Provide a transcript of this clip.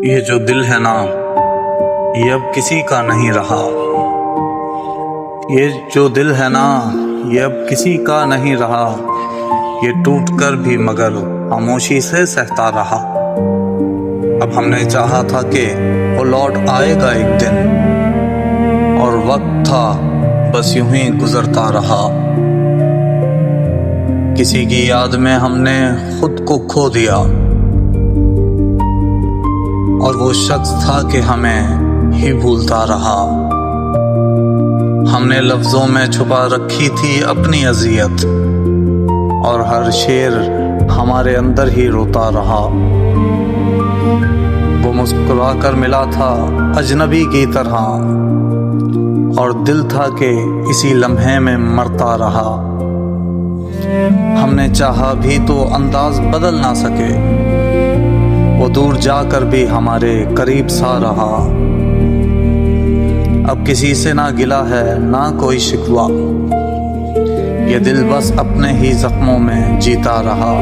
ये जो दिल है ना, ये अब किसी का नहीं रहा। ये जो दिल है ना, ये अब किसी का नहीं रहा। ये टूट कर भी मगर खामोशी से सहता रहा। अब हमने चाहा था कि वो लौट आएगा एक दिन, और वक्त था बस यूं ही गुजरता रहा। किसी की याद में हमने खुद को खो दिया, और वो शख्स था कि हमें ही भूलता रहा। हमने लफ्जों में छुपा रखी थी अपनी अजियत, और हर शेर हमारे अंदर ही रोता रहा। वो मुस्कुरा कर मिला था अजनबी की तरह, और दिल था कि इसी लम्हे में मरता रहा। हमने चाहा भी तो अंदाज बदल ना सके, वो दूर जाकर भी हमारे करीब सा रहा। अब किसी से ना गिला है ना कोई शिकवा, ये दिल बस अपने ही जख्मों में जीता रहा।